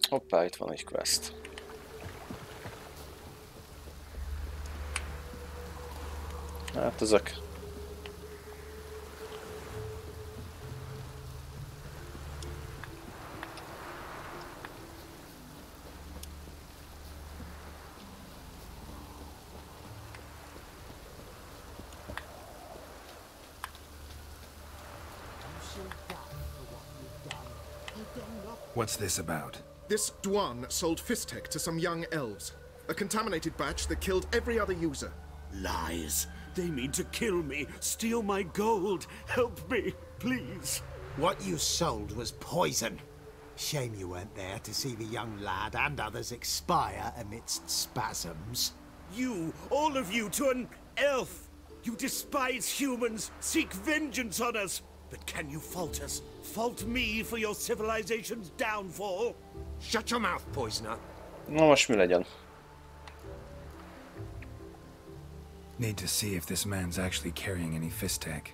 Hoppá, itt van egy quest. Hát ezek. What's this about? This Duan sold Fistek to some young elves. A contaminated batch that killed every other user. Lies. They mean to kill me, steal my gold. Help me, please. What you sold was poison. Shame you weren't there to see the young lad and others expire amidst spasms. You, all of you, to an elf. You despise humans, seek vengeance on us. But can you fault us? Fault me for your civilization's downfall? Shut your mouth, poisoner. Na most mi legyen? Need to see if this man's actually carrying any Fistek.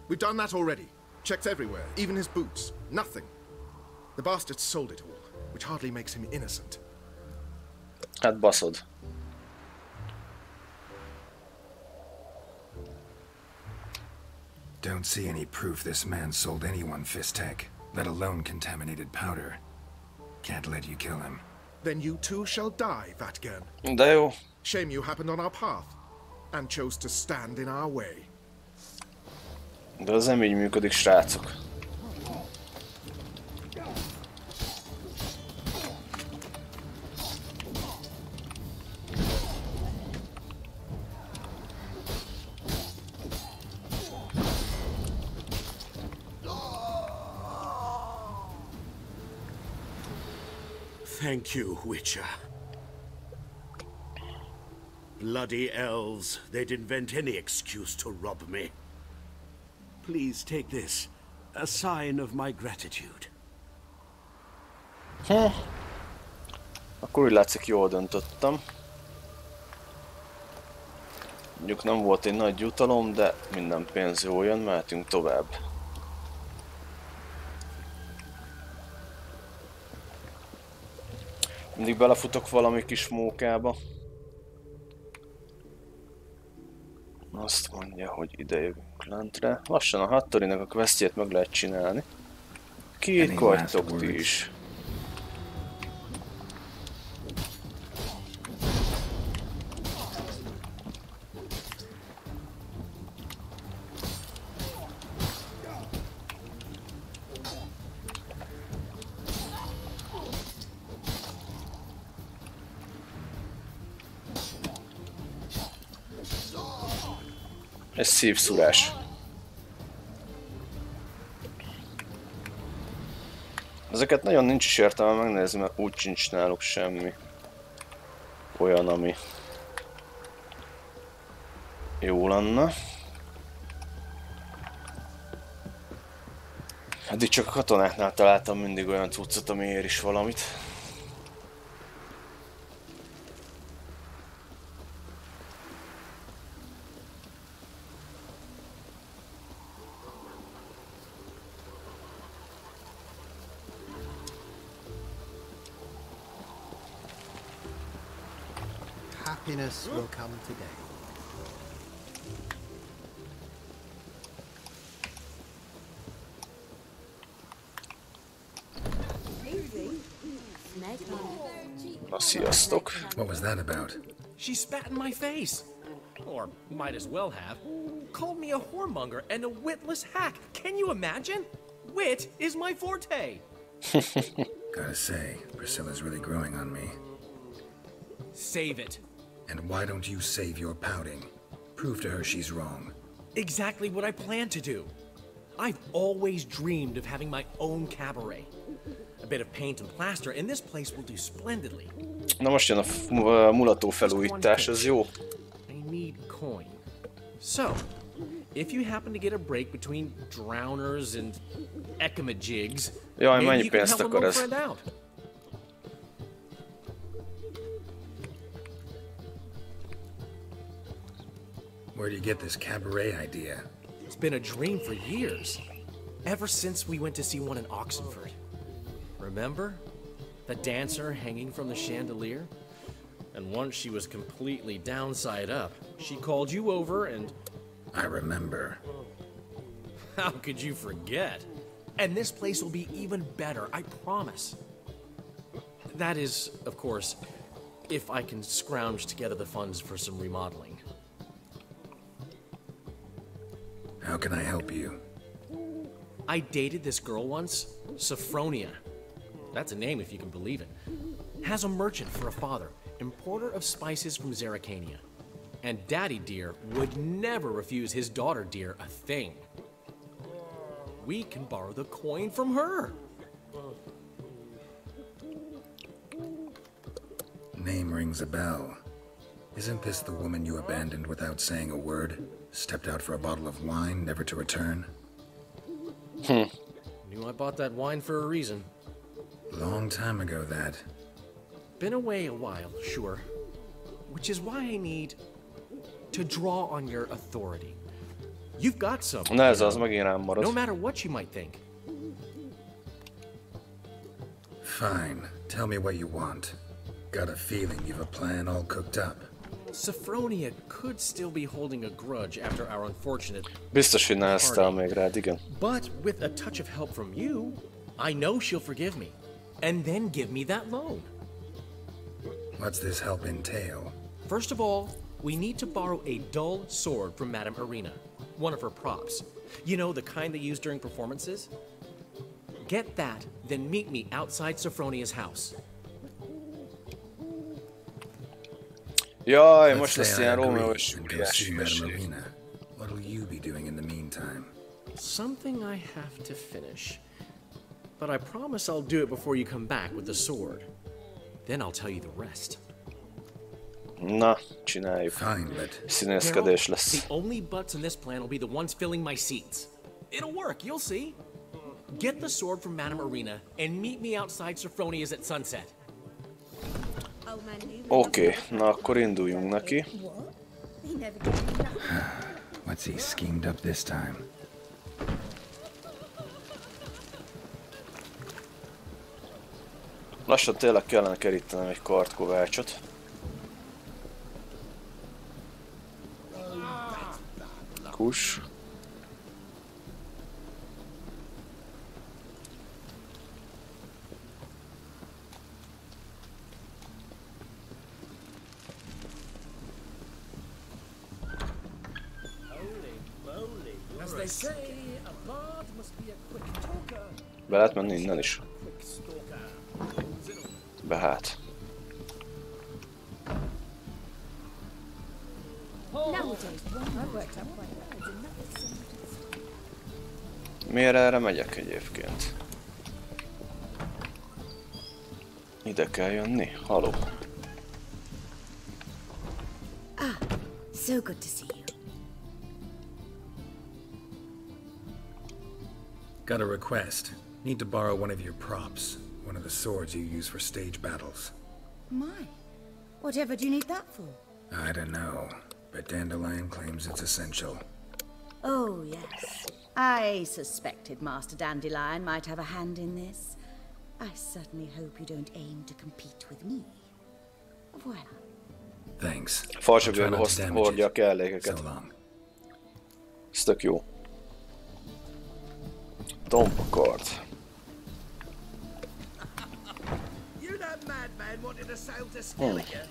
We've done that already. Checked everywhere, even his boots. Nothing. The bastard sold it all, which hardly makes him innocent. Hát baszod. Don't see any proof this man sold anyone Fistek, let alone contaminated powder. Can't let you kill him. Then you too shall die, Vatgern. De jó. Shame you happened on our path, and chose to stand in our way. De az nem így működik, srácok. Thank you, Witcher. Bloody elves. They'd invent any excuse to rob me. Please take this. A sign of my gratitude. Akkor úgy látszik, jól döntöttem. Mondjuk nem volt egy nagy jutalom, de minden pénz jól jön, mehetünk tovább. Mindig belefutok valami kis mókába. Azt mondja, hogy ide jövünk lentre. Lassan a Hattorinak a questjét meg lehet csinálni. Kik vagytok ti is? Ez szívszúrás. Ezeket nagyon nincs is értelme megnézni, mert úgy sincs náluk semmi olyan, ami jó lenne. Eddig csak a katonáknál találtam mindig olyan cuccot, ami ér is valamit. Happiness will come today. Na, sziasztok! What was that about? She spat in my face. Or might as well have. Called me a whoremonger and a witless hack. Can you imagine? Wit is my forte. Gotta say, Priscilla's really growing on me. Save it. And why don't you save your pouting? Prove to her she's wrong. Exactly what I plan to do. I've always dreamed of having my own cabaret. A bit of paint and plaster, and this place will do splendidly. Na most jön a mulató felújítás, ez jó. I need coin. So, if you happen to get a break between drowners and ekamajigs, Jaj, maybe mennyi you can pénzt help an akar old ez? friend out. Where do you get this cabaret idea? It's been a dream for years. Ever since we went to see one in Oxenford. Remember? The dancer hanging from the chandelier? And once she was completely downside up, she called you over and... I remember. How could you forget? And this place will be even better, I promise. That is, of course, if I can scrounge together the funds for some remodeling. How can I help you? I dated this girl once, Sophronia. That's a name if you can believe it. Has a merchant for a father, importer of spices from Zerrikania. And Daddy Dear would never refuse his daughter Dear a thing. We can borrow the coin from her. Name rings a bell. Isn't this the woman you abandoned without saying a word? Stepped out for a bottle of wine, never to return? Knew I bought that wine for a reason. Long time ago, that. Been away a while, sure. Which is why I need to draw on your authority. You've got some. Na ez az, megint rám marad. No matter what you might think. Fine. Tell me what you want. Got a feeling you've a plan all cooked up. Sophronia could still be holding a grudge after our unfortunate Biztos, hogy neheztel még rád, igen. But with a touch of help from you, I know she'll forgive me. And then give me that loan. What's this help entail? First of all, we need to borrow a dull sword from Madame Irina. One of her props. You know, the kind they use during performances? Get that, then meet me outside Sophronia's house. Jaj, Let's most lesz say I ilyen agree Rómeó és and go Júliás see Madame hülyeség. Irina. What'll you be doing in the meantime? Something I have to finish. But I promise I'll do it before you come back with the sword. Then I'll tell you the rest. Na, csináljuk. Fine, but Színészkedés Harold, lesz. the only butts in this plan will be the ones filling my seats. It'll work, you'll see. Get the sword from Madame Irina and meet me outside Sophronia's at sunset. Oké, na akkor induljunk neki. what's he schemed up this time? Lassan tényleg kellene kerítenem egy kardkovácsot. Kus. As they say, a bard must be a quick talker. Be lehet menni innen is. Be hát. Miért erre megyek egyébként? Ide kell jönni? Haló. So good to see you. Got a request. Need to borrow one of your props. One of the swords you use for stage battles. My, whatever do you need that for? I don't know, but Dandelion claims it's essential. Oh, yes. I suspected Master Dandelion might have a hand in this. I certainly hope you don't aim to compete with me. Voilà. Thanks. Falsabjörbe I'll try not to damage hordja a it. kellékeket. So long. Ez tök jó. Tompa kard. You that madman wanted to sail to Skellige?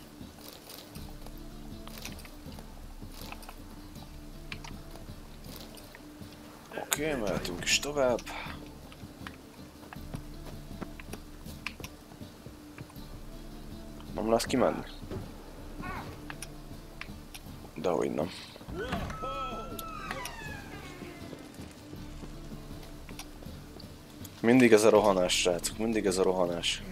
Oké, mehetünk is tovább. Nem lesz kimenni? Dehogy nem. Mindig ez a rohanás, srácok, mindig ez a rohanás.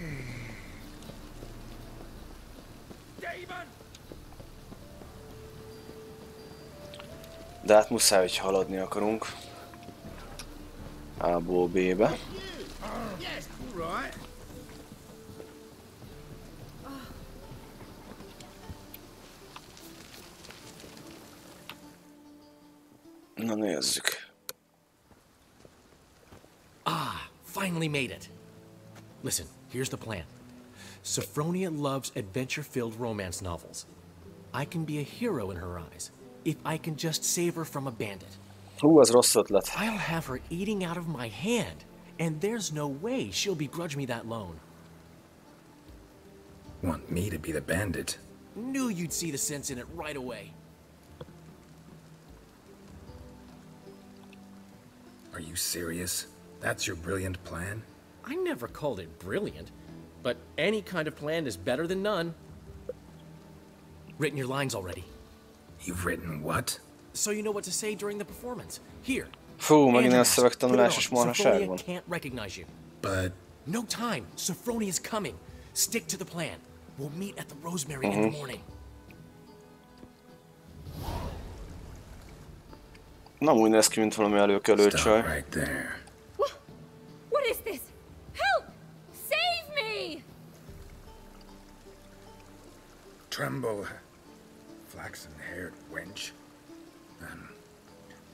De hát muszáj, hogy haladni akarunk. A-ból B-be. Na nézzük. Ah, finally made it. Listen, here's the plan. Sophronia loves adventure-filled romance novels. I can be a hero in her eyes if I can just save her from a bandit. Hú, ez rossz ötlet. I'll have her eating out of my hand, and there's no way she'll begrudge me that loan. Want me to be the bandit? Knew you'd see the sense in it right away. Are you serious? That's your brilliant plan? I never called it brilliant, but any kind of plan is better than none. Written your lines already. You've written what? So you know what to say during the performance. Here. Fú, megint ilyen Put szövegtanulás it és on. marhaság Sophronia van. can't recognize you. But... No time. Sophronia's coming. Stick to the plan. We'll meet at the Rosemary in the morning. Nem úgy néz ki, mint valami előkelő Stop csaj. right there. What is this? Help! Save me! Tremble, flaxen-haired wench.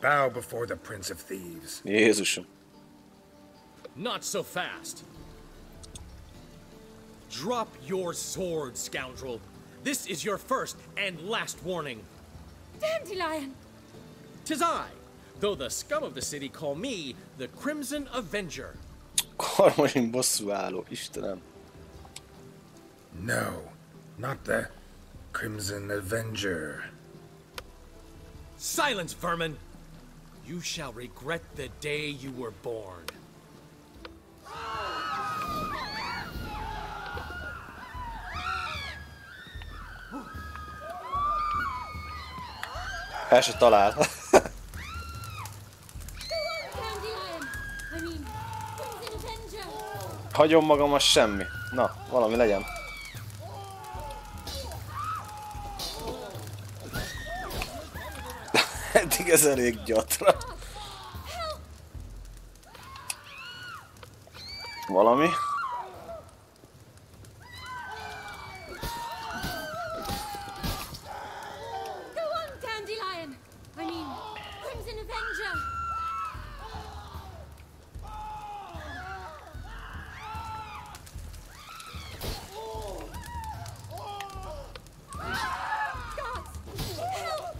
Bow before the Prince of Thieves. Jézusom. Not so fast. Drop your sword, scoundrel. This is your first and last warning. Dandelion! 'Tis I, though the scum of the city call me the Crimson Avenger. Karmazsin bosszúálló, Istenem. No, not the Crimson Avenger. Silence, vermin! You shall regret the day you were born. El se talál. Dandelion! I mean, Crimson Avenger! Hagyom magam, az semmi. Na, valami legyen. Eddig ez elég gyatra. Valami. Go on, Dandelion! I mean, Crimson Avenger! Gods! Help!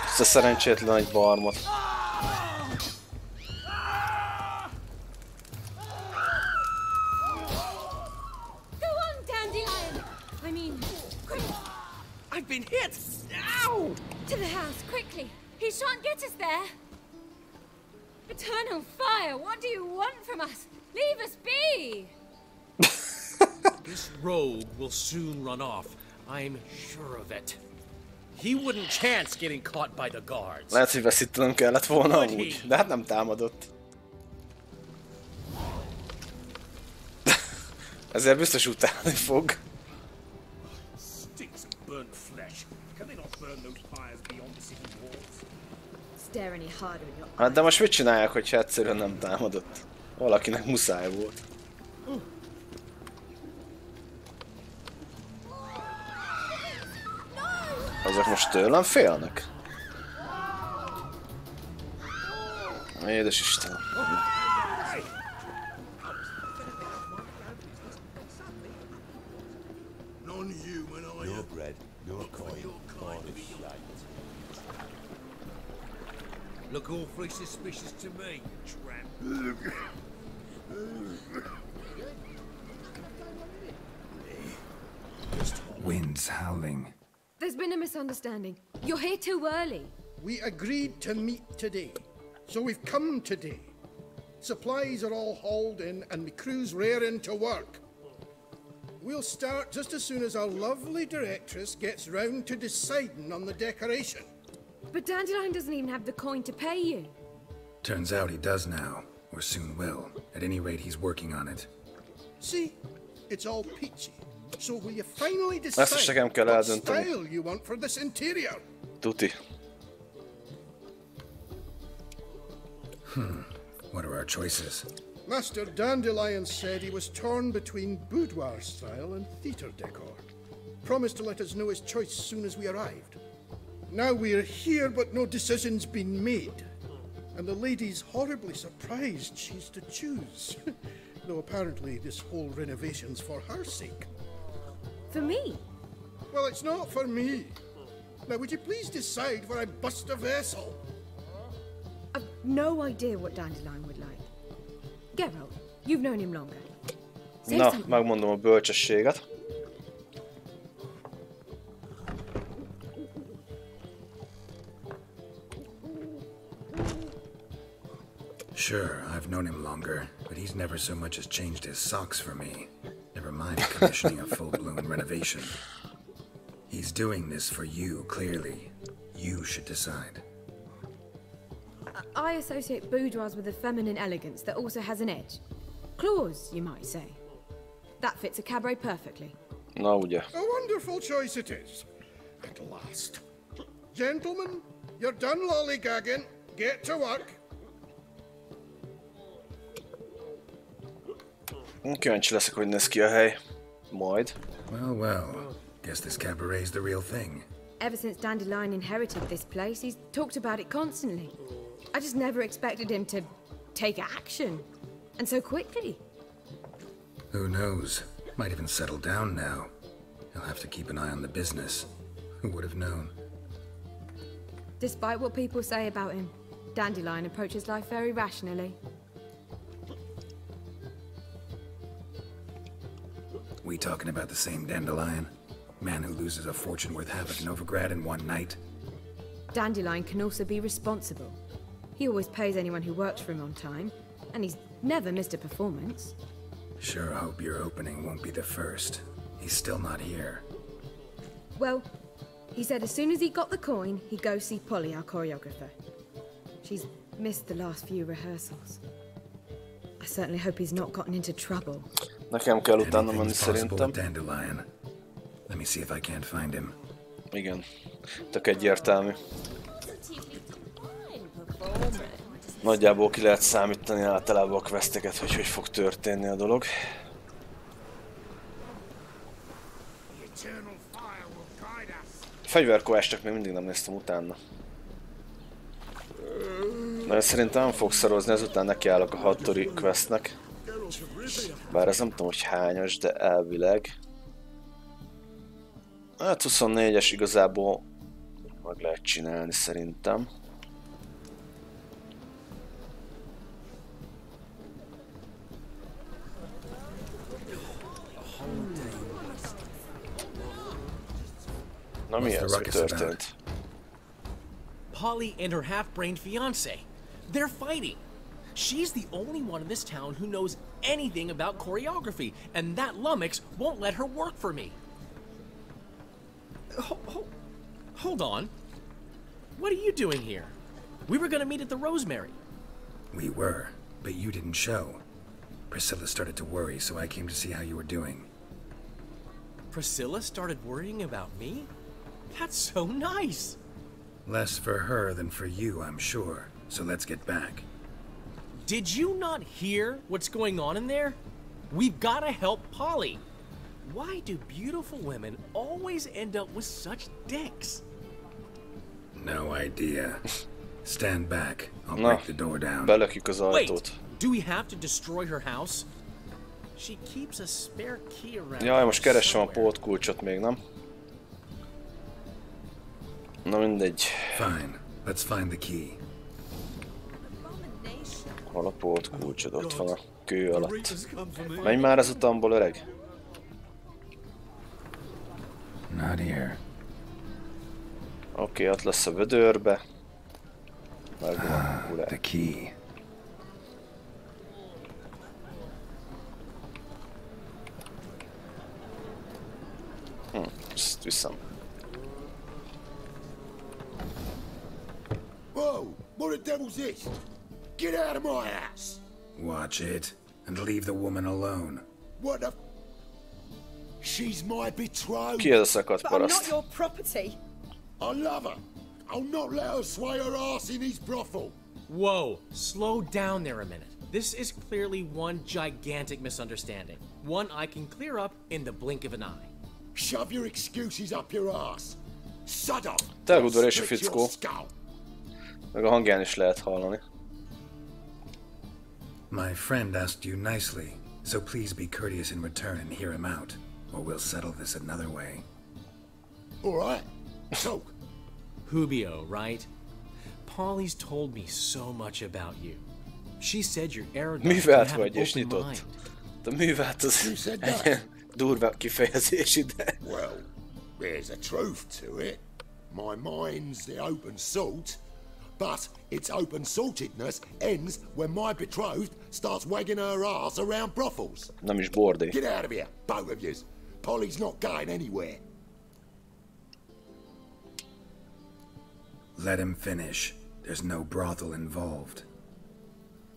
Ezt a szerencsétlen nagy barmot. Go on, Dandelion! I mean, I've been hit! Ow! to the house, quickly! He shan't get us there! Eternal fire, what do you want from us? Leave us be! This rogue will soon run off. I'm sure of it. He wouldn't chance getting caught by the guards. Lehet, hogy veszítenem kellett volna amúgy, de hát nem támadott. Ezért biztos utálni fog. Stinks of burnt flesh. Can they not burn those pyres beyond the city walls? Stare any harder in your Hát de most mit csinálják, hogyha egyszerűen nem támadott? Valakinek muszáj volt. Azok most tőlem félnek? Édes Istenem. Non-human, are you? Bread, your coin, kind of shite. Look awfully suspicious to me, tramp. Winds howling. There's been a misunderstanding. You're here too early. We agreed to meet today, so we've come today. Supplies are all hauled in and the crew's raring to work. We'll start just as soon as our lovely directress gets round to deciding on the decoration. But Dandelion doesn't even have the coin to pay you. Turns out he does now, or soon will. At any rate, he's working on it. See? It's all peachy. So will you finally Ezt is decide nekem kell what eldönteni. style you want for this interior? Tuti. What are our choices? Master Dandelion said he was torn between boudoir style and theatre decor. Promised to let us know his choice as soon as we arrived. Now we're here, but no decision's been made. And the lady's horribly surprised she's to choose. Though apparently this whole renovation's for her sake. For me? Well, it's not for me. Now, would you please decide where I bust a vessel? I've no idea what Dandelion would like. Geralt, you've known him longer. Say Na, something. megmondom a bölcsességet. Sure, I've known him longer, but he's never so much as changed his socks for me. Never mind commissioning a full-blown renovation. He's doing this for you, clearly. You should decide. I associate boudoirs with a feminine elegance that also has an edge. Claws, you might say. That fits a cabaret perfectly. Na ugye. A wonderful choice it is. At last. Gentlemen, you're done lollygagging. Get to work. Kíváncsi leszek, hogy néz ki a hely. Majd. Well, well. Guess this cabaret's the real thing. Ever since Dandelion inherited this place, he's talked about it constantly. I just never expected him to take action. And so quickly. Who knows? Might even settle down now. He'll have to keep an eye on the business. Who would have known? Despite what people say about him, Dandelion approaches life very rationally. We talking about the same Dandelion? Man who loses a fortune worth half of Novigrad in one night? Dandelion can also be responsible. He always pays anyone who works for him on time, and he's never missed a performance. Sure hope your opening won't be the first. He's still not here. Well, he said as soon as he got the coin, he'd go see Polly, our choreographer. She's missed the last few rehearsals. I certainly hope he's not gotten into trouble. Nekem kell utána menni Anything's possible szerintem. with Dandelion. Let me see if I can't find him. Igen. Tök egyértelmű. Nagyjából ki lehet számítani általában a questeket, hogy hogy fog történni a dolog. Fegyverkovást csak még mindig nem néztem utána. De szerintem nem fog szarozni, ezután nekiállok a hattori questnek. Bár ez nem tudom, hogy hányas, de elvileg. Hát 24-es igazából meg lehet csinálni szerintem. Na mi ez, mi történt? Polly and her half-brained fiancé. They're fighting. She's the only one in this town who knows anything about choreography, and that lummox won't let her work for me. Hold on. What are you doing here? We were gonna meet at the Rosemary. We were, but you didn't show. Priscilla started to worry, so I came to see how you were doing. Priscilla started worrying about me? That's so nice. Less for her than for you, I'm sure. So let's get back. Did you not hear what's going on in there? We've gotta help Polly. Why do beautiful women always end up with such dicks? No idea. Stand back. I'll break the door down. Belökjük az ajtót. Wait, do we have to destroy her house? She keeps a spare key around. Jaj, most keresem a pótkulcsot még, nem? Na mindegy. Fine. Let's find the key. Hol a pótkulcsod? Ott van a kő alatt. Menj már az utamból, öreg! Not here. Oké, ott lesz a vödörbe. Megvan, The key. Ezt viszem. Whoa! What the devil's this? Get out of my house! Watch it, and leave the woman alone. What the... She's my betrothed. Ki ez a szakadt But I'm not paraszt? your property. I love her. I'll not let her sway her ass in his brothel. Whoa, slow down there a minute. This is clearly one gigantic misunderstanding. One I can clear up in the blink of an eye. Shove your excuses up your ass. Shut up. Tényleg udvarés a fickó. Meg a hangján is lehet hallani. My friend asked you nicely. So please be courteous in return and hear him out, or we'll settle this another way. All right, talk. Hubio, right? Polly's told me so much about you. She said you're arrogant and Művelt have vagy an és open nyitott. mind. De művelt az egy durva kifejezés ide. Well, there's a truth to it. My mind's the open salt, but its open saltedness ends when my betrothed starts wagging her ass around brothels. Nem is bordé. Get out of here, both of yous. Polly's not going anywhere. Let him finish. There's no brothel involved.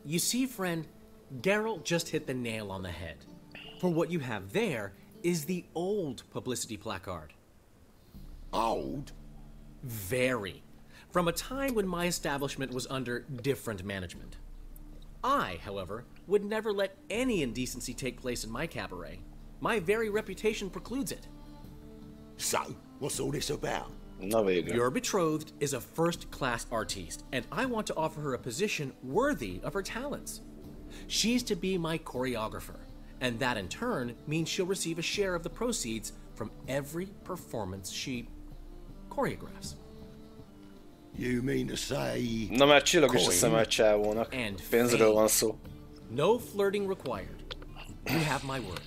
You see, friend, Geralt just hit the nail on the head. For what you have there is the old publicity placard. Old? Very. From a time when my establishment was under different management. I, however, would never let any indecency take place in my cabaret. My very reputation precludes it. So, what's all this about? Na végre. Your betrothed is a first-class artiste, and I want to offer her a position worthy of her talents. She's to be my choreographer, and that in turn means she'll receive a share of the proceeds from every performance she choreographs. You mean to say... Na már csillag is a szeme csávónak. Pénzről van szó. No flirting required. You have my word.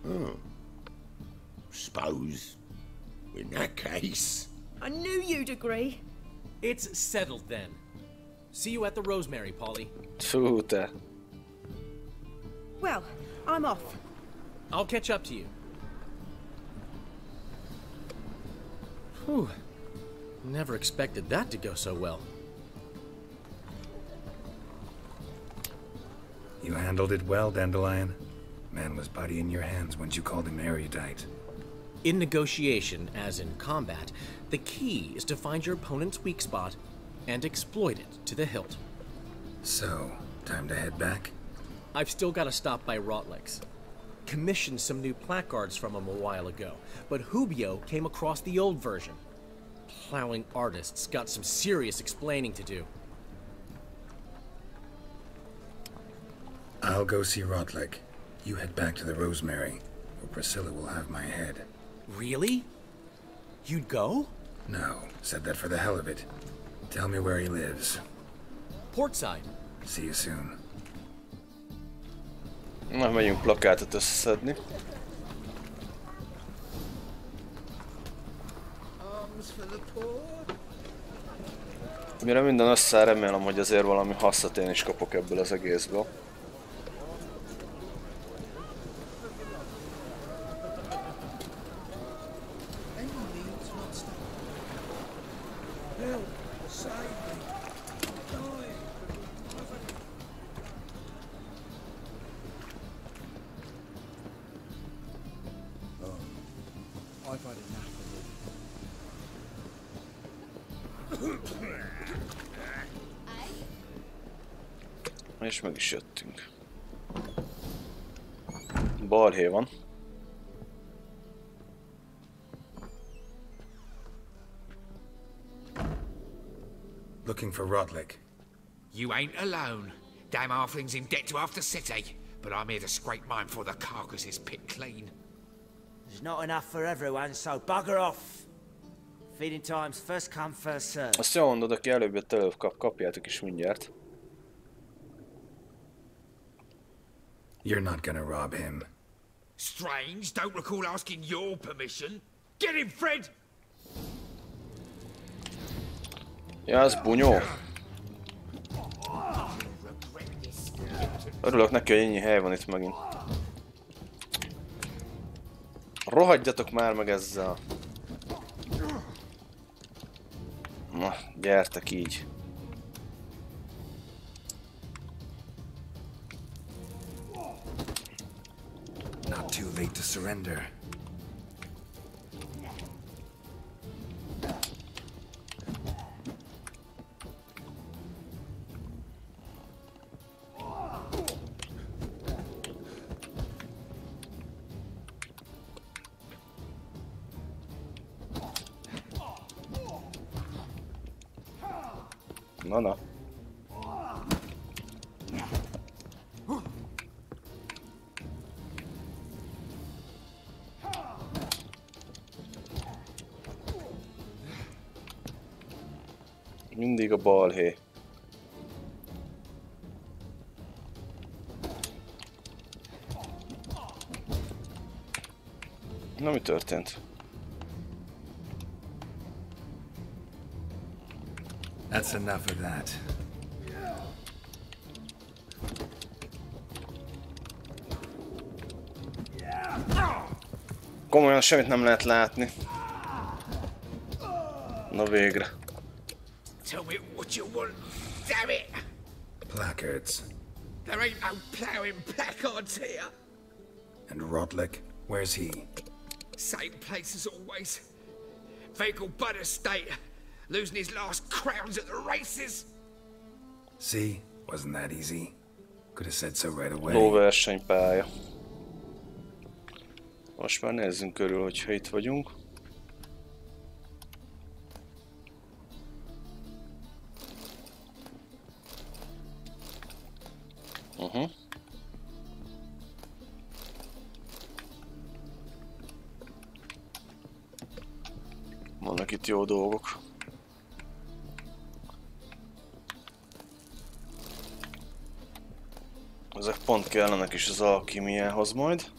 Oh. Suppose... in that case... I knew you'd agree. It's settled then. See you at the Rosemary, Polly. Fú, te. Well, I'm off. I'll catch up to you. Whew. Never expected that to go so well. You handled it well, Dandelion. Man was body in your hands once you called him erudite. In negotiation, as in combat, the key is to find your opponent's weak spot and exploit it to the hilt. So, time to head back? I've still got to stop by Rotlex. Commissioned some new placards from him a while ago, but Hubio came across the old version. Plowing artists got some serious explaining to do. I'll go see Rotlick. You head back to the Rosemary, or Priscilla will have my head. Really? You'd go? No, said that for the hell of it. Tell me where he lives. Portside. See you soon. Na, megyünk plakátot összeszedni. Mire minden összeáll, remélem, hogy azért valami hasznot én is kapok ebből az egészből. És meg is jöttünk. Balhé van. Looking for Rotlick. You ain't alone. Damn halfling's in debt to half the city, but I'm here to scrape mine before the carcass is picked clean. There's not enough for everyone, so bugger off. Feeding time's first come, first serve. Azt jól mondod, aki előbb jött, előbb kapjátok is mindjárt. You're not gonna rob him. Strange, don't recall asking your permission. Get him, Fred! Ja, ez bunyó. Örülök neki, hogy ennyi hely van itt megint. Rohadjatok már meg ezzel. Na, gyertek így. Not too late to surrender. Na. Mindig a balhé. Na, mi történt? That's enough of that. Komolyan semmit nem lehet látni. Na végre. Tell me what you want, damn it! Placards. There ain't no ploughing placards here. And Rodlick, where's he? Same place as always. Vehicle butter state. Losing his last crowns at the races. See? Wasn't that easy? Could have said so right away. Lóversenypálya. Most már nézzünk körül, hogyha itt vagyunk. Vannak itt jó dolgok. Ezek pont kellenek is az alkimiához majd.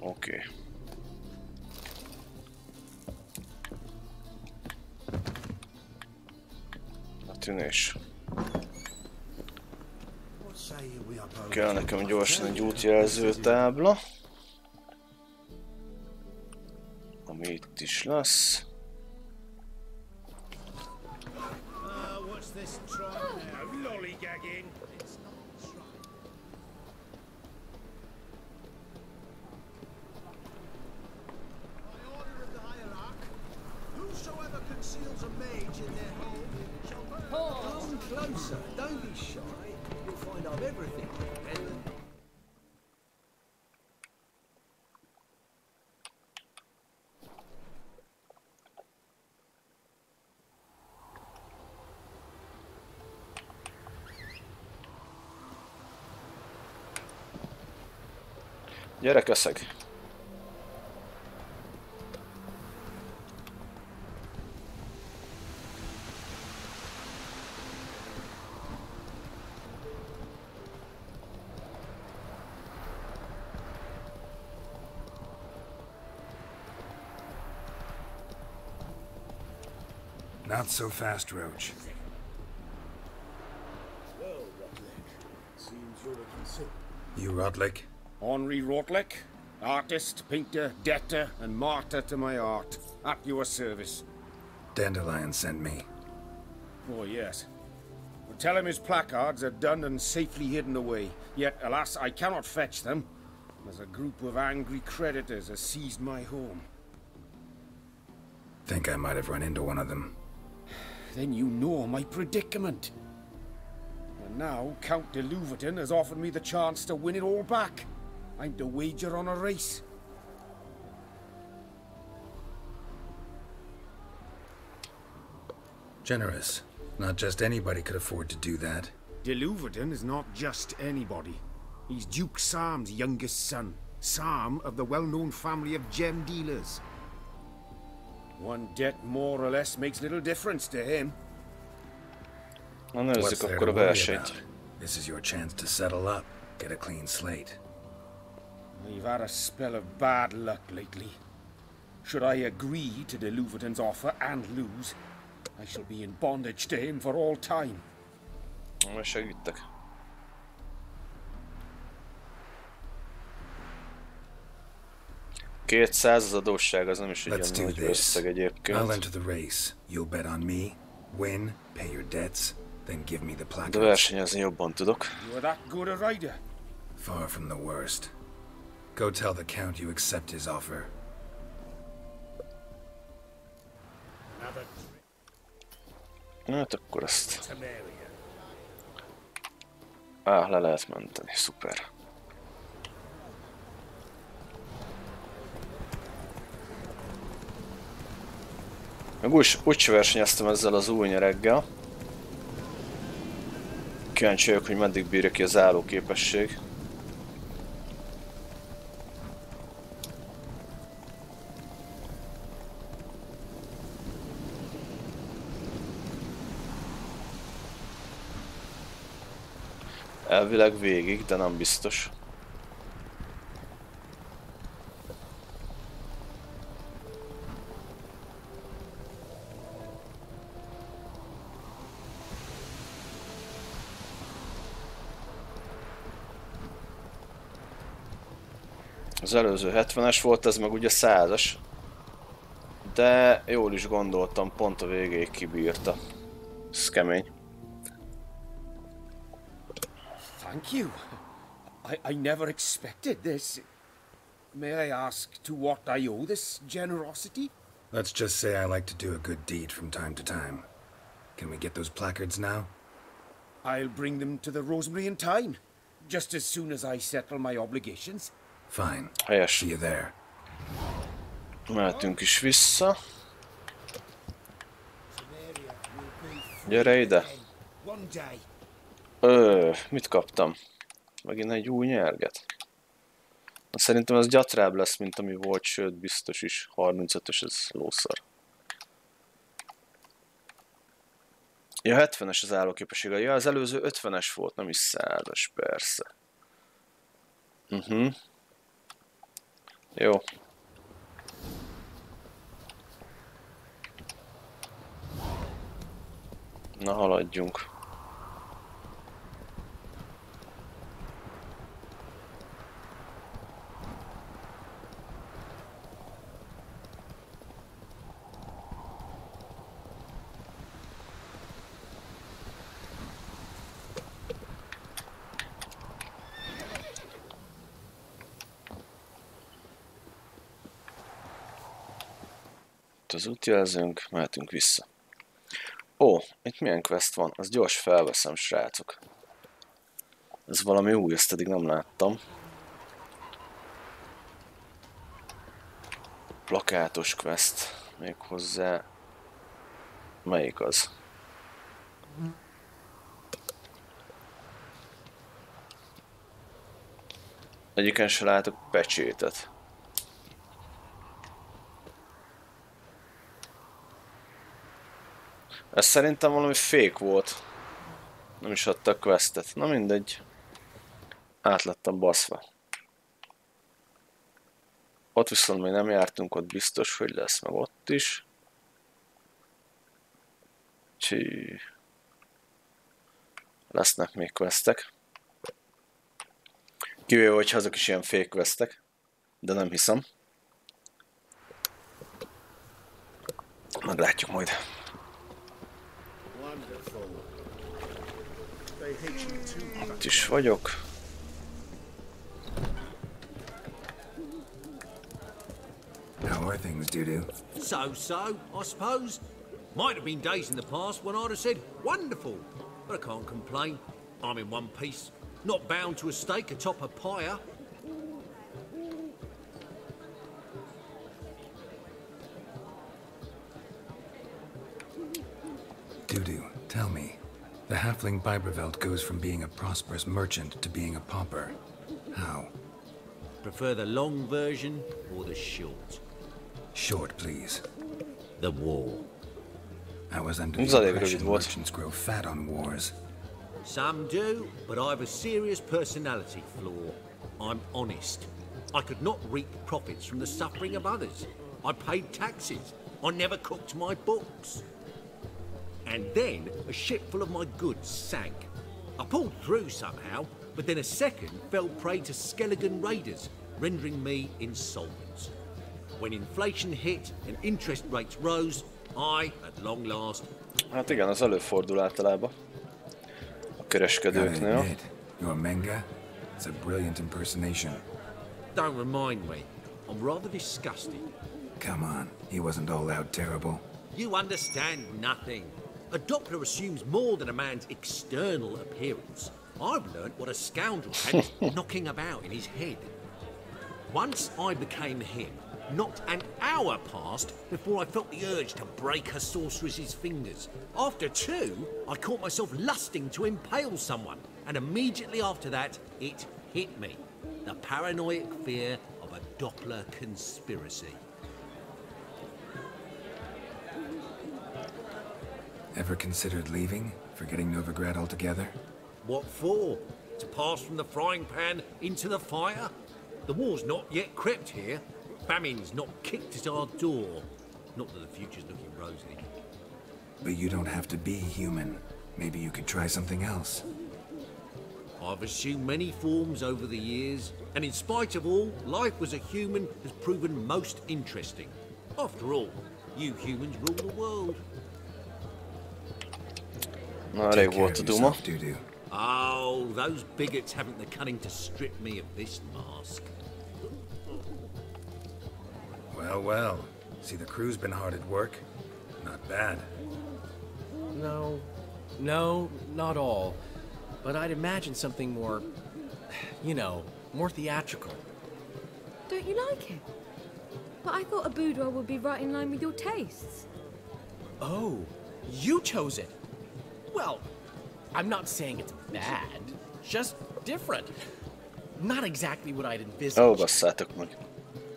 Oké. A tűnés. Kell nekem gyorsan egy útjelző tábla. Ami itt is lesz. What's this trying now? Lollygagging. Whosoever conceals a mage in their home shall burn. Come closer, don't be shy. You'll find I've everything. Gyere, keszeg! Not so fast, Roach. Well, Rodlick, seems you're a considerate. You Rodlick? Henri Rodlick, artist, painter, debtor, and martyr to my art. At your service. Dandelion sent me. Oh, yes. Well, tell him his placards are done and safely hidden away. Yet, alas, I cannot fetch them, as a group of angry creditors has seized my home. Think I might have run into one of them. Then you know my predicament. And now Count de Louverton has offered me the chance to win it all back. I'm to wager on a race. Generous. Not just anybody could afford to do that. De Louverton is not just anybody. He's Duke Sam's youngest son. Sam of the well-known family of gem dealers. One debt more or less makes little difference to him. What's there to worry about? This is your chance to settle up, get a clean slate. I've had a spell of bad luck lately. Should I agree to de Louverton's offer and lose, I shall be in bondage to him for all time. Segítek. $200 az adósság, az nem is egy olyan nagy összeg egyébként. I'll enter the race. You'll bet on me, win, pay your debts, then give me the placards. De versenyezni jobban tudok. You're that good a rider? Far from the worst. Go tell the Count you accept his offer. Hát akkor ezt... le lehet menteni, szuper. Meg úgy versenyeztem ezzel az új nyereggel. Kíváncsi vagyok, hogy meddig bírja ki az állóképesség. Elvileg végig, de nem biztos. Az előző 70-es volt, ez meg ugye 100-as. De jól is gondoltam, pont a végéig kibírta. Ez kemény. Thank you. I never expected this. May I ask to what I owe this generosity? Let's just say I like to do a good deed from time to time. Can we get those placards now? I'll bring them to the Rosemary in time. Just as soon as I settle my obligations. Fine. Helyes. See you there. Mehetünk is vissza. Gyere ide. Mit kaptam? Megint egy új nyerget. Szerintem ez gyatrább lesz, mint ami volt, sőt biztos is. 35-ös, ez lószar. Ja, 70-es az állóképessége. Ja, az előző 50-es volt, nem is 100-as, persze. Jó. Na, haladjunk. Az útjelzőnk, mehetünk vissza. Ó, itt milyen quest van? Azt gyors felveszem, srácok. Ez valami új, ezt eddig nem láttam. Plakátos quest. Méghozzá... Melyik az? Egyiken se látok pecsétet. Ez szerintem valami fake volt. Nem is adta a questet. Na mindegy. Át lettem baszva. Ott viszont még nem jártunk, ott biztos, hogy lesz, meg ott is. Csí. Lesznek még questek. Kivéve, hogy azok is ilyen fake questek. De nem hiszem. Meglátjuk majd. Itt is vagyok. How are things, Dudu? So, I suppose. Might have been days in the past when I'd have said, wonderful. But I can't complain. I'm in one piece. Not bound to a stake atop a pyre. Dudu, tell me. The halfling Biberveld goes from being a prosperous merchant to being a pauper. How? Prefer the long version or the short? Short, please. The war. I was under the impression merchants grow fat on wars. Some do, but I've a serious personality flaw. I'm honest. I could not reap profits from the suffering of others. I paid taxes. I never cooked my books. And then a ship full of my goods sank. I pulled through somehow, but then a second fell prey to skeleton raiders, rendering me insolvent. When inflation hit and interest rates rose, I, at long last... Hát igen, az előfordul általában a kereskedőknél. Your manga? It's a brilliant impersonation. Don't remind me. I'm rather disgusted. Come on, he wasn't all out terrible. You understand nothing. A doppler assumes more than a man's external appearance. I've learnt what a scoundrel had knocking about in his head. Once I became him, Not an hour passed before I felt the urge to break her sorceress's fingers. After 2, I caught myself lusting to impale someone, and immediately after that, it hit me. The paranoid fear of a Doppler conspiracy. Ever considered leaving? Forgetting Novigrad altogether? What for? To pass from the frying pan into the fire? The war's not yet crept here. Famine's not kicked at our door. Not that the future's looking rosy. But you don't have to be human. Maybe you could try something else. I've assumed many forms over the years, and in spite of all, life as a human has proven most interesting. After all, you humans rule the world. Na, elég volt a duma. Oh, those bigots haven't the cunning to strip me of this mask. Well, well. See, the crew's been hard at work. Not bad. No, not all. But I'd imagine something more, you know, more theatrical. Don't you like it? But I thought a boudoir would be right in line with your tastes. Oh, you chose it. Well, I'm not saying it's bad, just different. Not exactly what I'd envisaged. Oh, basszátok meg.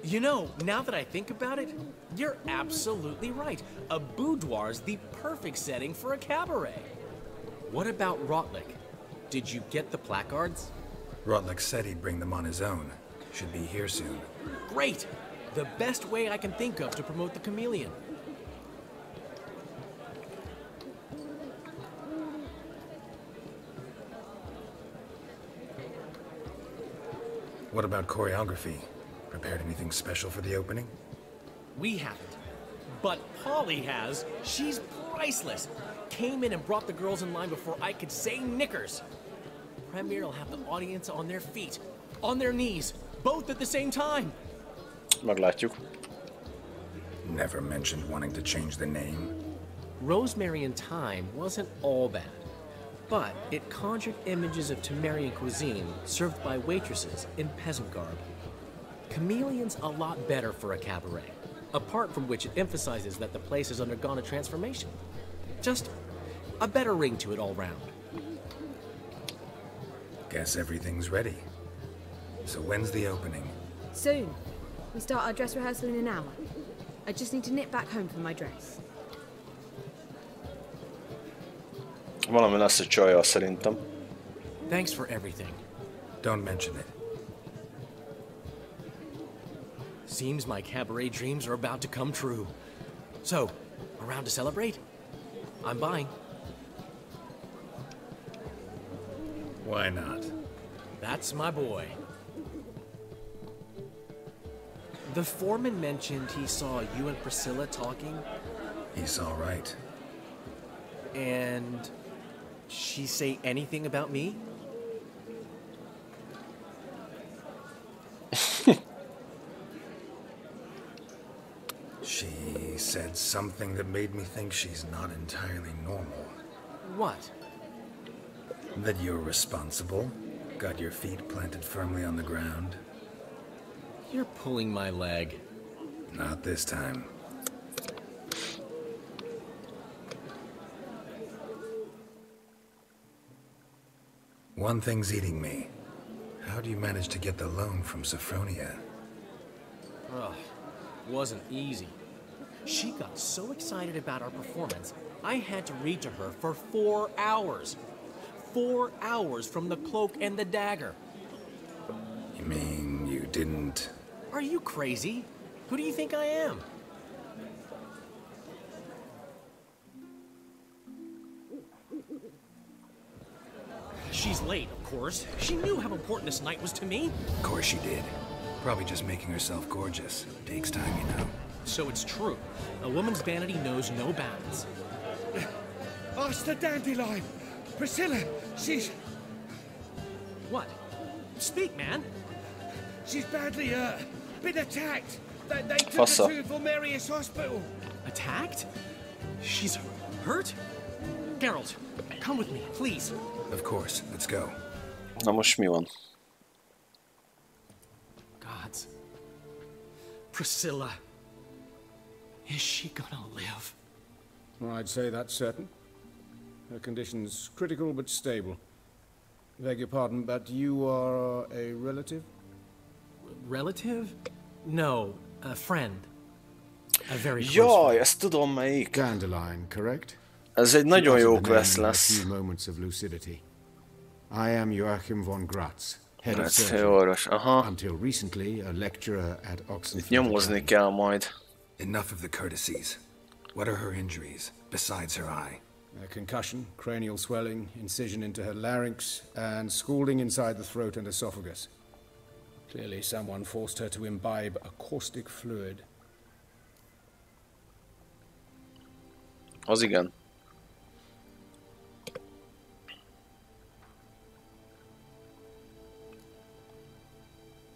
You know, now that I think about it, you're absolutely right. A boudoir's the perfect setting for a cabaret. What about Rotlick? Did you get the placards? Rotlick said he'd bring them on his own. Should be here soon. Great! The best way I can think of to promote the chameleon. What about choreography? Prepared anything special for the opening? We haven't. But Polly has. She's priceless. Came in and brought the girls in line before I could say knickers. Premiere will have the audience on their feet, on their knees, both at the same time. Meglátjuk. Never mentioned wanting to change the name. Rosemary and Thyme wasn't all bad, but it conjured images of Temerian cuisine served by waitresses in peasant garb. Chameleon's a lot better for a cabaret, apart from which it emphasizes that the place has undergone a transformation. Just a better ring to it all round. Guess everything's ready. So when's the opening? Soon. We start our dress rehearsal in an hour. I just need to nip back home for my dress. Valami lesz a csajjal szerintem. Thanks for everything. Don't mention it. Seems my cabaret dreams are about to come true. So, around to celebrate? I'm buying. Why not? That's my boy. The foreman mentioned he saw you and Priscilla talking. He saw right. And she say anything about me? She said something that made me think she's not entirely normal. What? That you're responsible, got your feet planted firmly on the ground. You're pulling my leg. Not this time. One thing's eating me. How do you manage to get the loan from Sophronia? Ugh, wasn't easy. She got so excited about our performance, I had to read to her for 4 hours. 4 hours from the cloak and the dagger. You mean you didn't... Are you crazy? Who do you think I am? She's late, of course. She knew how important this night was to me. Of course she did. Probably just making herself gorgeous. Takes time, you know. So it's true. A woman's vanity knows no bounds. Ask the dandelion. Priscilla, she's... What? Speak, man. She's badly hurt. Been attacked. They took her to Valmerius Hospital. Attacked? She's hurt? Geralt, come with me, please. Of course. Let's go. Na most mi van? Gods. Priscilla. Is she gonna live? Well, I'd say that's certain. Her condition's critical but stable. Beg your pardon, but you are a relative? Relative? No, a friend. A very close Jaj, ezt tudom melyik. Dandelion, correct? Ez egy nagyon jó quest lesz. A few moments of lucidity. I am Joachim von Gratz, head of Ez surgery. orvos, aha. Until recently, a lecturer at Oxenford. Nyomozni kell majd. Enough of the courtesies. What are her injuries, besides her eye? A concussion, cranial swelling, incision into her larynx, and scalding inside the throat and esophagus. Clearly someone forced her to imbibe a caustic fluid. Az igen.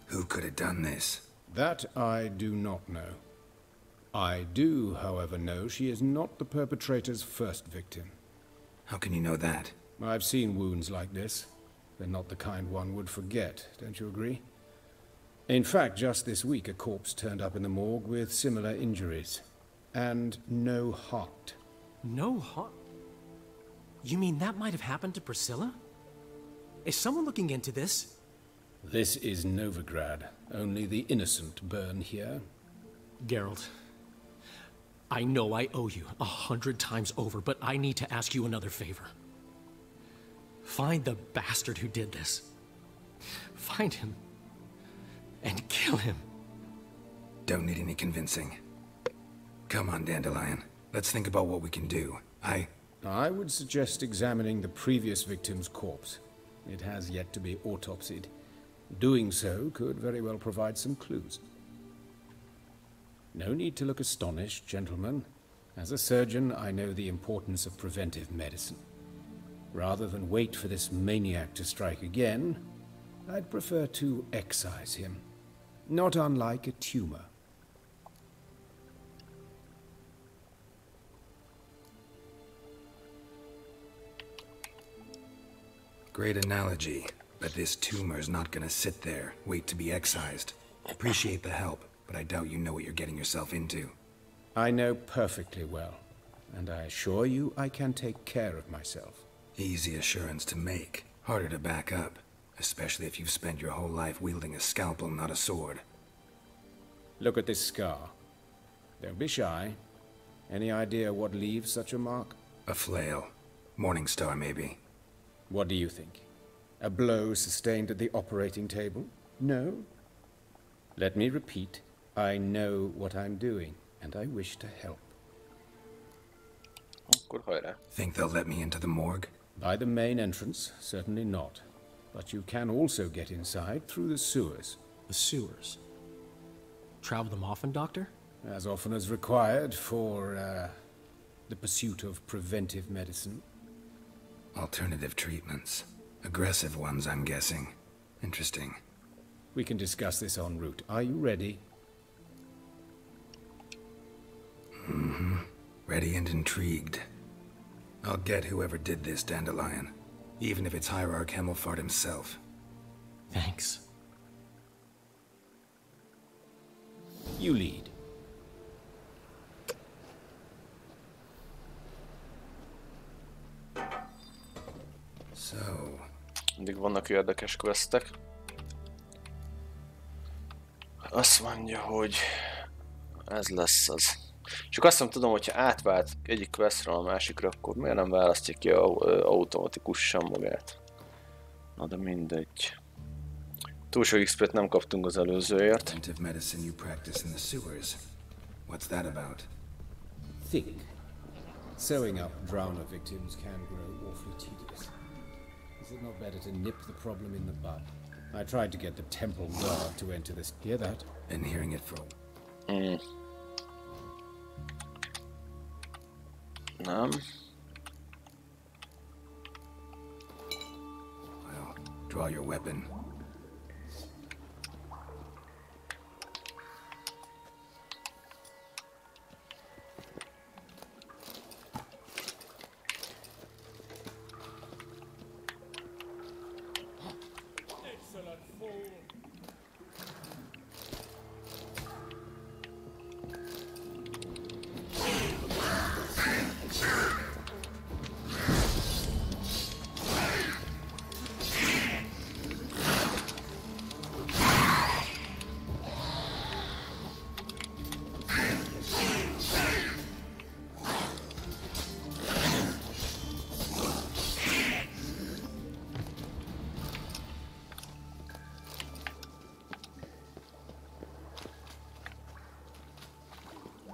Who could have done this? That I do not know. I do, however, know she is not the perpetrator's first victim. How can you know that? I've seen wounds like this. They're not the kind one would forget, don't you agree? In fact, just this week a corpse turned up in the morgue with similar injuries. And no heart. No heart? You mean that might have happened to Priscilla? Is someone looking into this? This is Novigrad. Only the innocent burn here. Geralt, I know I owe you 100 times over, but I need to ask you another favor. Find the bastard who did this. Find him. And kill him. Don't need any convincing. Come on, Dandelion. Let's think about what we can do. I would suggest examining the previous victim's corpse. It has yet to be autopsied. Doing so could very well provide some clues. No need to look astonished, gentlemen. As a surgeon, I know the importance of preventive medicine. Rather than wait for this maniac to strike again, I'd prefer to excise him. Not unlike a tumor. Great analogy, but this tumor's not gonna sit there, wait to be excised. Appreciate the help, but I doubt you know what you're getting yourself into. I know perfectly well, and I assure you I can take care of myself. Easy assurance to make, harder to back up, especially if you've spent your whole life wielding a scalpel, not a sword. Look at this scar. Don't be shy. Any idea what leaves such a mark? A flail. Morning Star, maybe. What do you think? A blow sustained at the operating table? No? Let me repeat. I know what I'm doing, and I wish to help. Think they'll let me into the morgue? By the main entrance, certainly not. But you can also get inside through the sewers. The sewers? Travel them often, Doctor? As often as required for, the pursuit of preventive medicine. Alternative treatments. Aggressive ones, I'm guessing. Interesting. We can discuss this en route. Are you ready? Mm-hmm. Ready and intrigued. I'll get whoever did this, Dandelion. Even if it's Hierarch Hemmelfart himself. Thanks. You lead. So... Mindig vannak érdekes questek. Azt mondja, hogy ez lesz az. Csak azt nem tudom, hogyha átvált egyik questről a másikra, akkor miért nem választja ki automatikusan magát. Na de mindegy. Túl sok XP-t nem kaptunk az előzőért. Preventive medicine you practice in the sewers. What's that about? Think. Sewing up drowner victims can grow awfully tedious. Is it not better to nip the problem in the bud? I tried to get the temple guard to enter this. Hear that? Been hearing it for... Nem. Well, draw your weapon.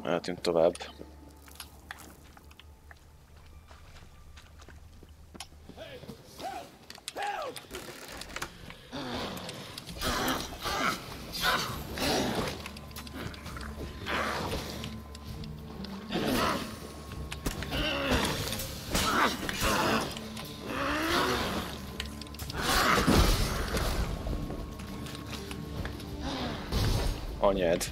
Mehetünk tovább. Anyád.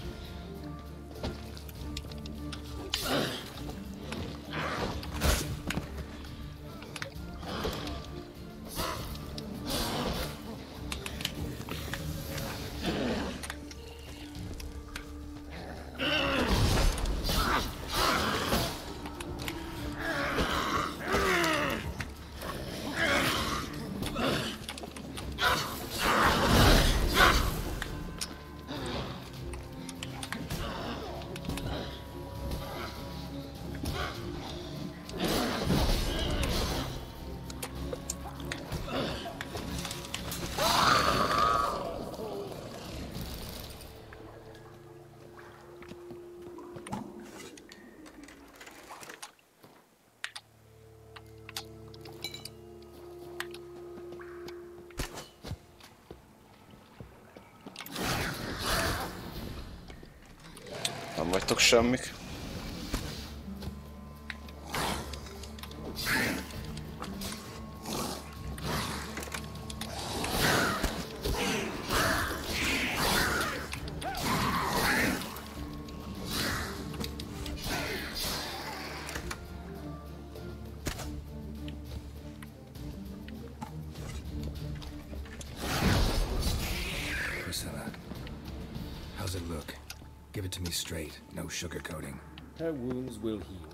Nem vagytok semmik. How's it look? Give it to me straight, no sugarcoating. Her wounds will heal,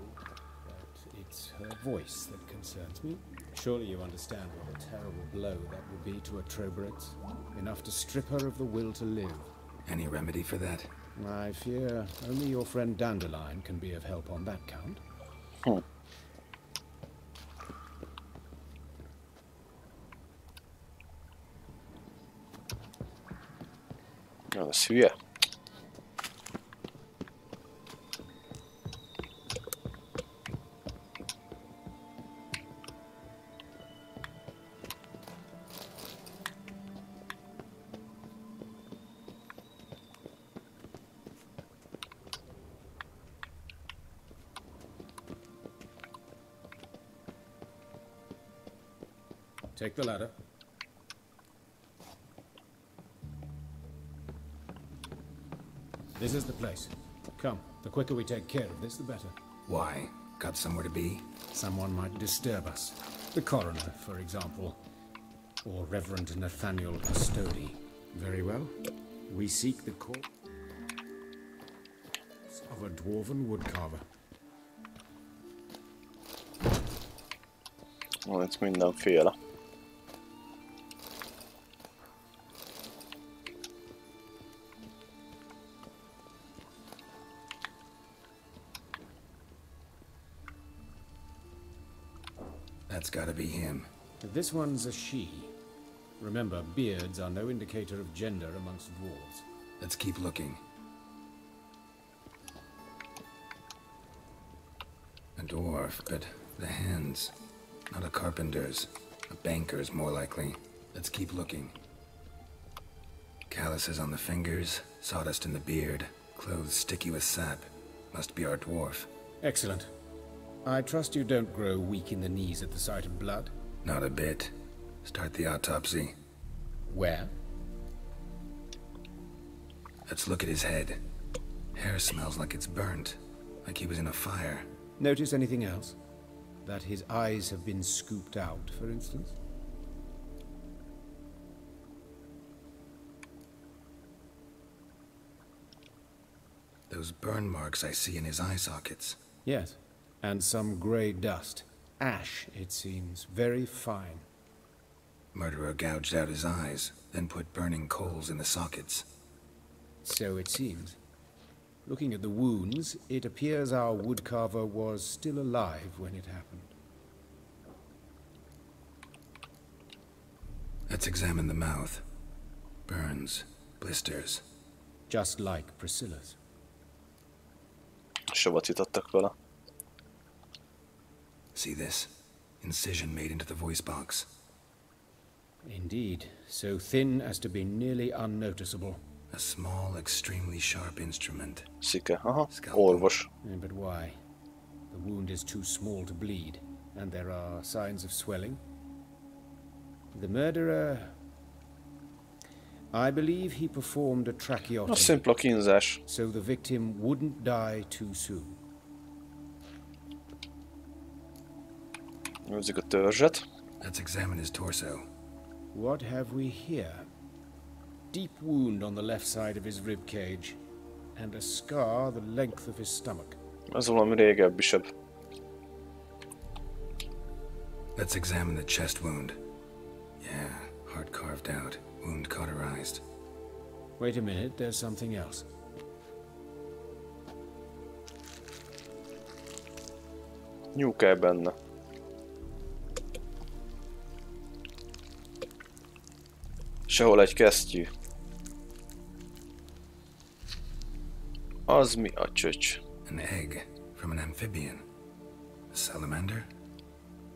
but it's her voice that concerns me. Surely you understand what a terrible blow that would be to a Trobritz. Enough to strip her of the will to live. Any remedy for that? I fear only your friend Dandelion can be of help on that count. Na, ez hülye. Take the ladder. This is the place. Come, the quicker we take care of this, the better. Why? Got somewhere to be? Someone might disturb us. The coroner, for example. Or Reverend Nathaniel Custody. Very well. We seek the corpse of a dwarven woodcarver. Van itt mindenféle. That's gotta be him. This one's a she. Remember, beards are no indicator of gender amongst dwarves. Let's keep looking. A dwarf, but the hands. Not a carpenter's. A banker's, more likely. Let's keep looking. Calluses on the fingers, sawdust in the beard, clothes sticky with sap. Must be our dwarf. Excellent. I trust you don't grow weak in the knees at the sight of blood? Not a bit. Start the autopsy. Where? Let's look at his head. Hair smells like it's burnt. Like he was in a fire. Notice anything else? That his eyes have been scooped out, for instance? Those burn marks I see in his eye sockets. Yes. And some grey dust. Ash, it seems. Very fine. Murderer gouged out his eyes, then put burning coals in the sockets. So it seems. Looking at the wounds, it appears our woodcarver was still alive when it happened. Let's examine the mouth. Burns, blisters. Just like Priscilla's. savatítottak vele. See this? Incision made into the voice box. Indeed, so thin as to be nearly unnoticeable. A small, extremely sharp instrument. Szike, aha, orvos. But why? The wound is too small to bleed, and there are signs of swelling. The murderer... I believe he performed a tracheotomy. A szimpla kínzás. So the victim wouldn't die too soon. Nézzük a törzset. Let's examine his torso. What have we here? Deep wound on the left side of his rib cage, and a scar the length of his stomach. Ez valami régebbisabb. Let's examine the chest wound. Yeah, heart carved out, wound cauterized. Wait a minute, there's something else. Nyúlkálj benne. Sehol egy kesztyű. Az mi a csöcs? An egg from an amphibian. A salamander?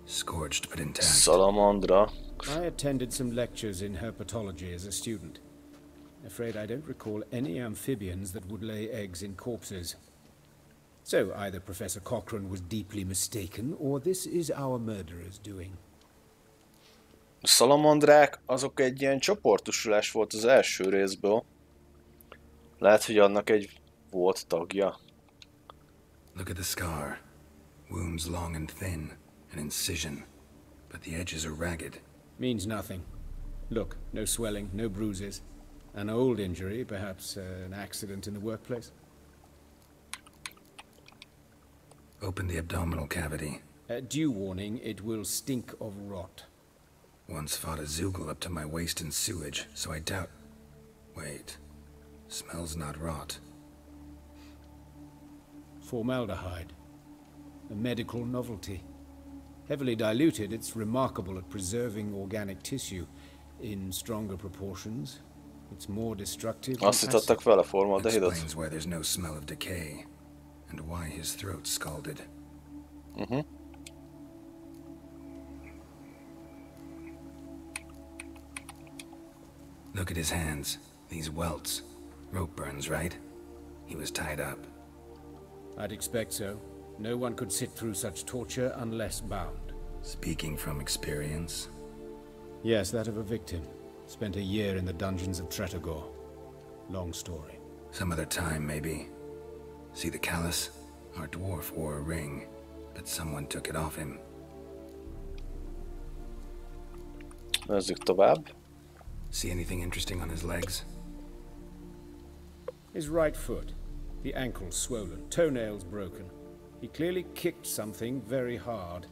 Scorched but intact. Salamandra. I attended some lectures in herpetology as a student. Afraid I don't recall any amphibians that would lay eggs in corpses. So either Professor Cochrane was deeply mistaken, or this is our murderer's doing. A szalamandrák azok egy ilyen csoportosulás volt az első részből. Lehet, hogy annak egy volt tagja. Look at the scar. Wounds long and thin, an incision, but the edges are ragged. Means nothing. Look, no swelling, no bruises. An old injury, perhaps an accident in the workplace. Open the abdominal cavity. Due warning, it will stink of rot. Once fought a zoogle up to my waist in sewage, so I doubt... Wait. Smells not rot. Formaldehyde. A medical novelty. Heavily diluted, it's remarkable at preserving organic tissue. In stronger proportions, it's more destructive. Azt hittattak vele formaldehidot. Explains why there's no smell of decay, and why his throat's scalded. Look at his hands. These welts. Rope burns, right? He was tied up. I'd expect so. No one could sit through such torture unless bound. Speaking from experience? Yes, that of a victim. Spent a year in the dungeons of Tretogor. Long story. Some other time, maybe. See the callus? Our dwarf wore a ring, but someone took it off him. Nézzük tovább. See anything interesting on his legs? His right foot. The ankle swollen, toenails broken. He clearly kicked something very hard,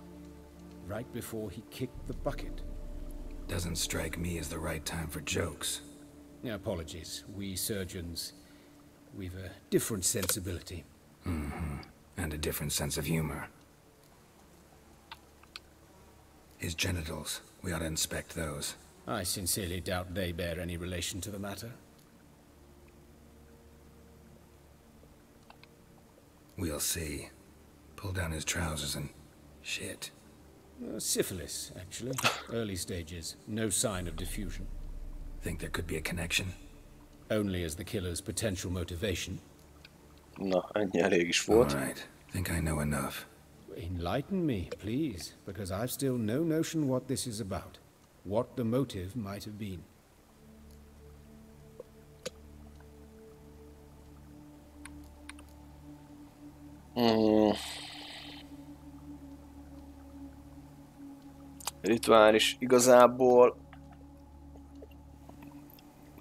right before he kicked the bucket. Doesn't strike me as the right time for jokes. Apologies. We surgeons, we've a different sensibility. And a different sense of humor. His genitals, we ought to inspect those. I sincerely doubt they bear any relation to the matter. We'll see. Pull down his trousers and... shit. Syphilis, actually. Early stages. No sign of diffusion. Think there could be a connection? Only as the killer's potential motivation. Na, ennyi elég is volt. All right. Think I know enough. Enlighten me, please, because I've still no notion what this is about. What the motive might have been. Rituális igazából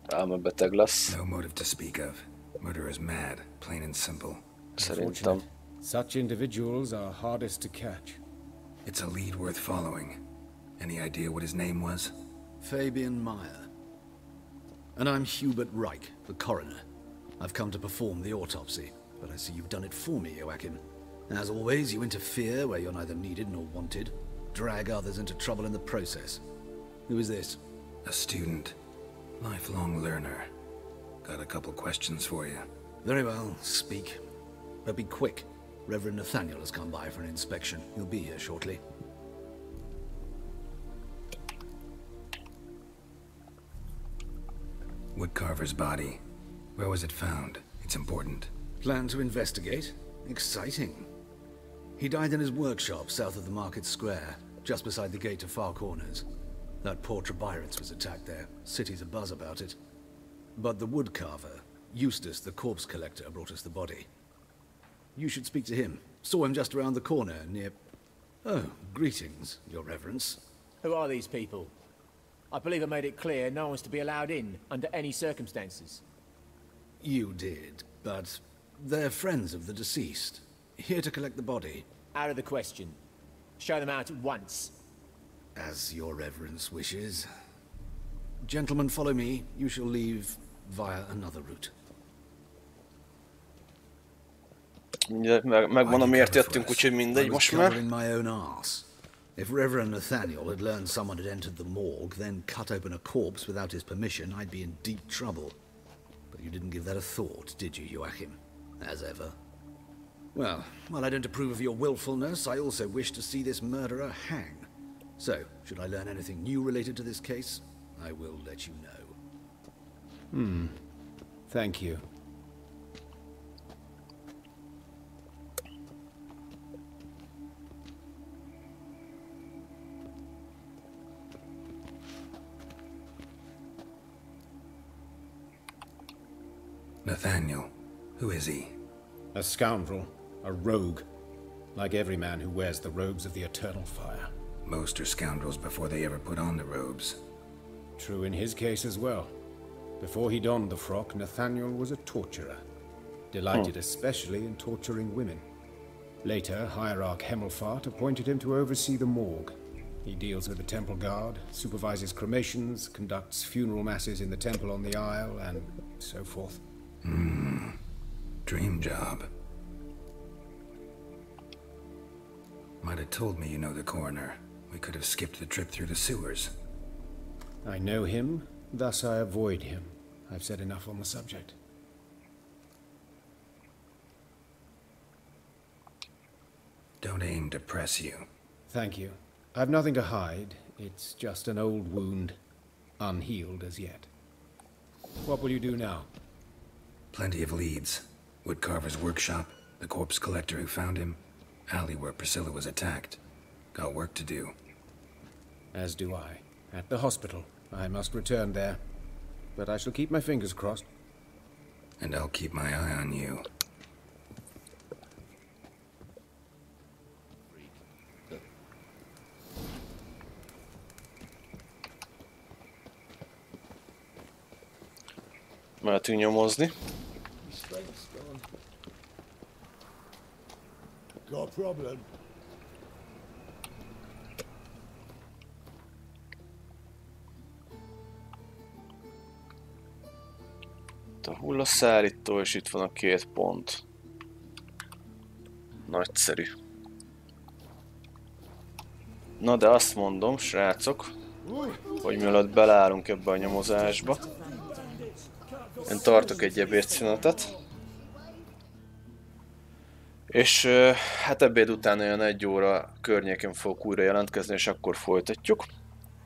elmebeteg lesz. No motive to speak of. Murder is mad, plain and simple. Szerintem. Such individuals are hardest to catch. It's a lead worth following. Any idea what his name was? Fabian Meyer. And I'm Hubert Reich, the coroner. I've come to perform the autopsy, but I see you've done it for me, Joachim. As always, you interfere where you're neither needed nor wanted. Drag others into trouble in the process. Who is this? A student. Lifelong learner. Got a couple questions for you. Very well, speak. But be quick. Reverend Nathaniel has come by for an inspection. He'll be here shortly. Woodcarver's body. Where was it found? It's important. Plan to investigate? Exciting. He died in his workshop south of the Market Square, just beside the gate to Far Corners. That poor Trebirets was attacked there. City's abuzz about it. But the woodcarver, Eustace the corpse collector, brought us the body. You should speak to him. Saw him just around the corner near... Oh, greetings, Your Reverence. Who are these people? I believe I made it clear no one's to be allowed in, under any circumstances. You did, but they're friends of the deceased. Here to collect the body. Out of the question. Show them out at once. As Your Reverence wishes. Gentlemen, follow me. You shall leave via another route. Megmondom, miért jöttünk, úgyhogy mindegy most már. If Reverend Nathaniel had learned someone had entered the morgue, then cut open a corpse without his permission, I'd be in deep trouble. But you didn't give that a thought, did you, Joachim? As ever. Well, while I don't approve of your willfulness, I also wish to see this murderer hang. So, should I learn anything new related to this case, I will let you know. Thank you. Nathaniel. Who is he? A scoundrel. A rogue. Like every man who wears the robes of the Eternal Fire. Most are scoundrels before they ever put on the robes. True in his case as well. Before he donned the frock, Nathaniel was a torturer. Delighted especially in torturing women. Later, Hierarch Hemmelfart appointed him to oversee the morgue. He deals with the temple guard, supervises cremations, conducts funeral masses in the temple on the Isle, and so forth. Dream job. Might have told me you know the coroner. We could have skipped the trip through the sewers. I know him, thus I avoid him. I've said enough on the subject. Don't aim to press you. Thank you. I've nothing to hide. It's just an old wound, unhealed as yet. What will you do now? Plenty of leads. Woodcarver's workshop, the corpse collector who found him, alley where Priscilla was attacked. Got work to do. As do I. At the hospital. I must return there. But I shall keep my fingers crossed. And I'll keep my eye on you. Mehetünk nyomozni. Got a problem? A hullaszállító, és itt van a 2 pont. Nagyszerű. Na de azt mondom, srácok, hogy mielőtt beleállunk ebbe a nyomozásba, én tartok egy ebédszünetet. És hát ebéd után olyan 1 óra környéken fogok újra jelentkezni, és akkor folytatjuk.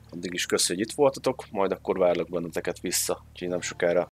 Addig is köszi, hogy itt voltatok, majd akkor várlak benneteket vissza, úgyhogy nem sokára